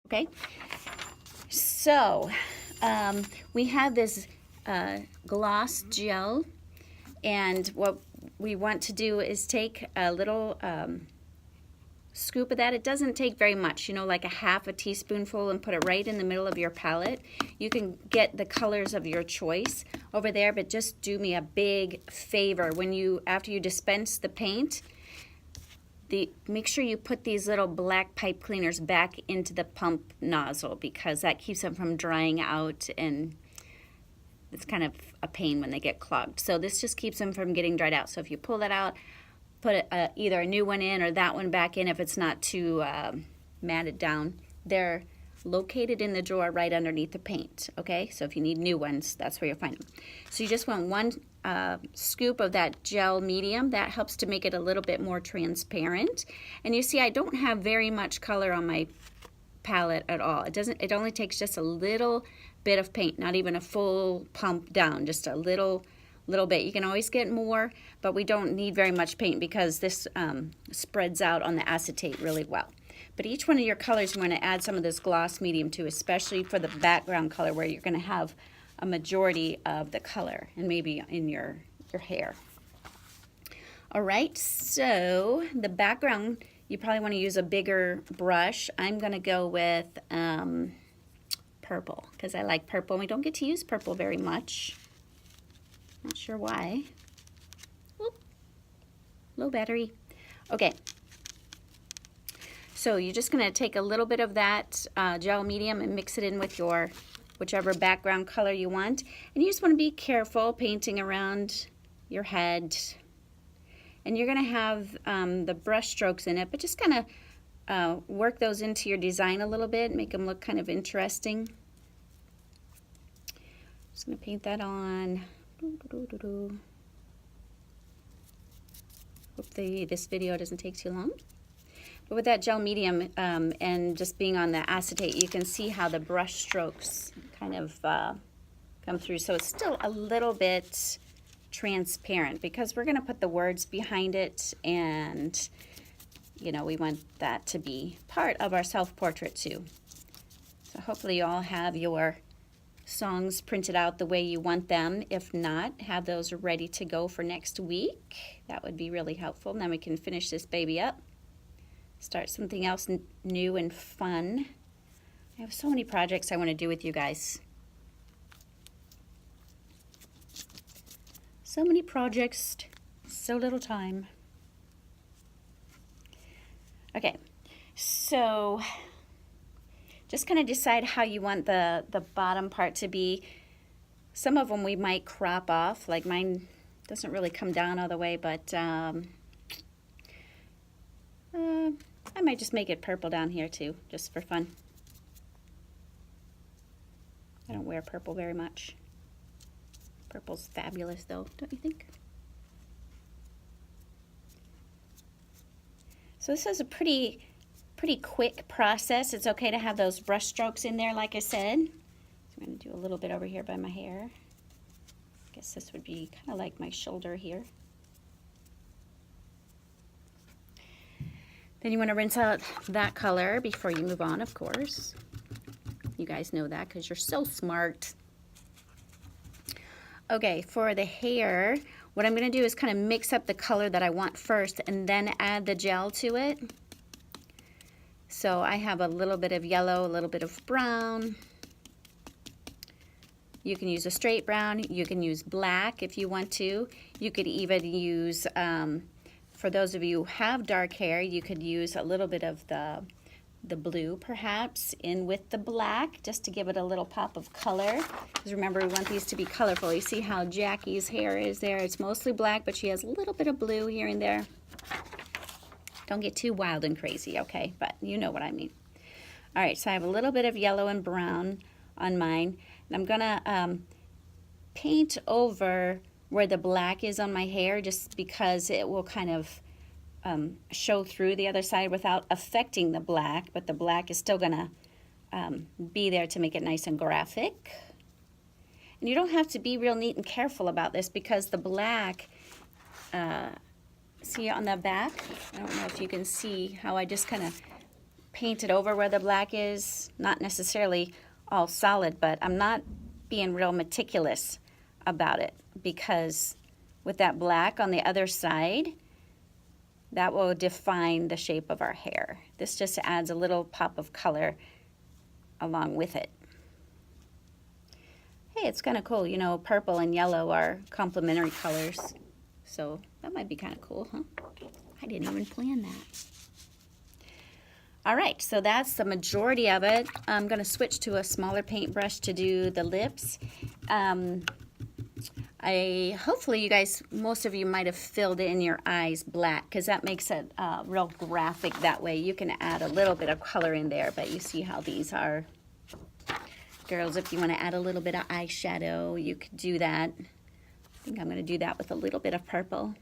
Okay, so we have this gloss gel, and what we want to do is take a little scoop of that. It doesn't take very much, you know, like a half a teaspoonful, and put it right in the middle of your palette. You can get the colors of your choice over there, but just do me a big favor when you, after you dispense the paint, make sure you put these little black pipe cleaners back into the pump nozzle, because that keeps them from drying out, and it's kind of a pain when they get clogged. So this just keeps them from getting dried out. So if you pull that out, put either a new one in or that one back in if it's not too matted down. They're located in the drawer right underneath the paint, okay? So if you need new ones, that's where you'll find them. So you just want one scoop of that gel medium. That helps to make it a little bit more transparent. And you see, I don't have very much color on my palette at all. It only takes just a little bit of paint, not even a full pump down, just a little bit. You can always get more, but we don't need very much paint because this spreads out on the acetate really well. But each one of your colors you want to add some of this gloss medium to, especially for the background color where you're going to have a majority of the color, and maybe in your hair. All right, so the background, you probably want to use a bigger brush. I'm going to go with purple, because I like purple. We don't get to use purple very much. Not sure why. Oop. Low battery. Okay. So you're just going to take a little bit of that gel medium and mix it in with your whichever background color you want. And you just want to be careful painting around your head. And you're going to have the brush strokes in it, but just kind of work those into your design a little bit, make them look kind of interesting. Just going to paint that on. Hope this video doesn't take too long. But with that gel medium and just being on the acetate, you can see how the brush strokes kind of come through. So it's still a little bit transparent because we're going to put the words behind it, and you know, we want that to be part of our self-portrait too. So hopefully you all have your songs printed out the way you want them. If not, have those ready to go for next week. That would be really helpful. And then we can finish this baby up, start something else new and fun. I have so many projects I want to do with you guys. So many projects, so little time. Okay, so just kind of decide how you want the bottom part to be. Some of them we might crop off, like mine doesn't really come down all the way, but I might just make it purple down here too, just for fun. I don't wear purple very much. Purple's fabulous though, don't you think? So this is a pretty quick process. It's okay to have those brush strokes in there, like I said. So I'm going to do a little bit over here by my hair. I guess this would be kind of like my shoulder here. Then you want to rinse out that color before you move on, of course. You guys know that because you're so smart. Okay, for the hair, what I'm going to do is kind of mix up the color that I want first and then add the gel to it. So I have a little bit of yellow, a little bit of brown. You can use a straight brown. You can use black if you want to. You could even use, for those of you who have dark hair, you could use a little bit of the blue perhaps in with the black, just to give it a little pop of color. Because remember, we want these to be colorful. You see how Jackie's hair is there? It's mostly black, but she has a little bit of blue here and there. Don't get too wild and crazy, okay? But you know what I mean. All right, so I have a little bit of yellow and brown on mine. And I'm gonna paint over where the black is on my hair, just because it will kind of show through the other side without affecting the black, but the black is still gonna be there to make it nice and graphic. And you don't have to be real neat and careful about this, because the black, see on the back, I don't know if you can see how I just kind of paint it over where the black is. Not necessarily all solid, but I'm not being real meticulous about it because with that black on the other side, that will define the shape of our hair. This just adds a little pop of color along with it. Hey, it's kind of cool. You know, purple and yellow are complementary colors. So that might be kind of cool, huh? I didn't even plan that. All right, so that's the majority of it. I'm going to switch to a smaller paintbrush to do the lips. Hopefully you guys, most of you might have filled in your eyes black because that makes it real graphic that way. You can add a little bit of color in there, but you see how these are. Girls, if you want to add a little bit of eyeshadow, you could do that. I think I'm going to do that with a little bit of purple.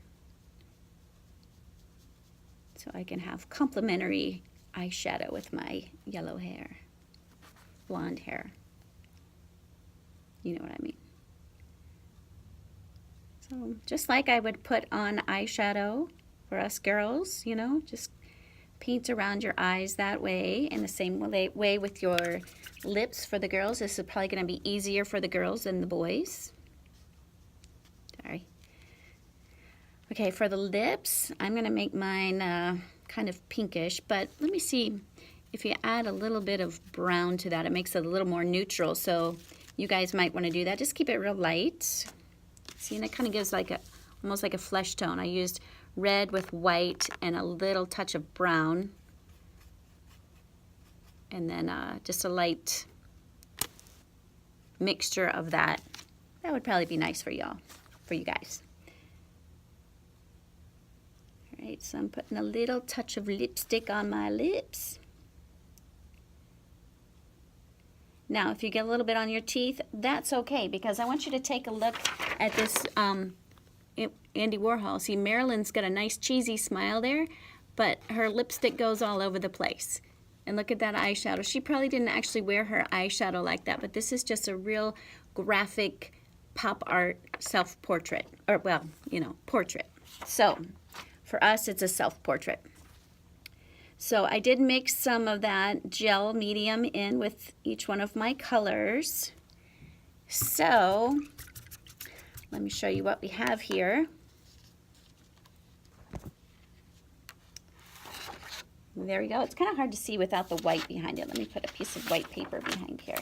So I can have complementary eyeshadow with my yellow hair, blonde hair. You know what I mean. So just like I would put on eyeshadow for us girls, you know, just paint around your eyes that way. In the same way with your lips for the girls. This is probably going to be easier for the girls than the boys. Sorry. Okay, for the lips, I'm going to make mine kind of pinkish, but let me see if you add a little bit of brown to that, it makes it a little more neutral. So you guys might want to do that. Just keep it real light. See, and it kind of gives like almost like a flesh tone. I used red with white and a little touch of brown. And then just a light mixture of that. That would probably be nice for y'all, for you guys. All right, so I'm putting a little touch of lipstick on my lips. Now, if you get a little bit on your teeth, that's okay, because I want you to take a look at this Andy Warhol. See, Marilyn's got a nice cheesy smile there, but her lipstick goes all over the place. And look at that eyeshadow. She probably didn't actually wear her eyeshadow like that, but this is just a real graphic pop art self-portrait. Or, well, you know, portrait. So, for us, it's a self-portrait. So I did mix some of that gel medium in with each one of my colors. So, let me show you what we have here. There we go. It's kind of hard to see without the white behind it. Let me put a piece of white paper behind here.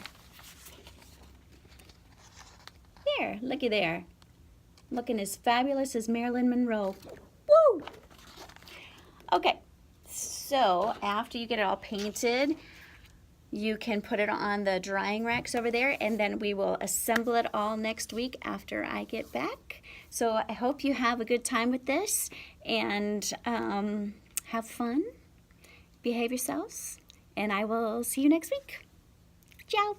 There, looky there. Looking as fabulous as Marilyn Monroe. Woo! Okay, so after you get it all painted, you can put it on the drying racks over there, and then we will assemble it all next week after I get back. So I hope you have a good time with this, and have fun. Behave yourselves, and I will see you next week. Ciao.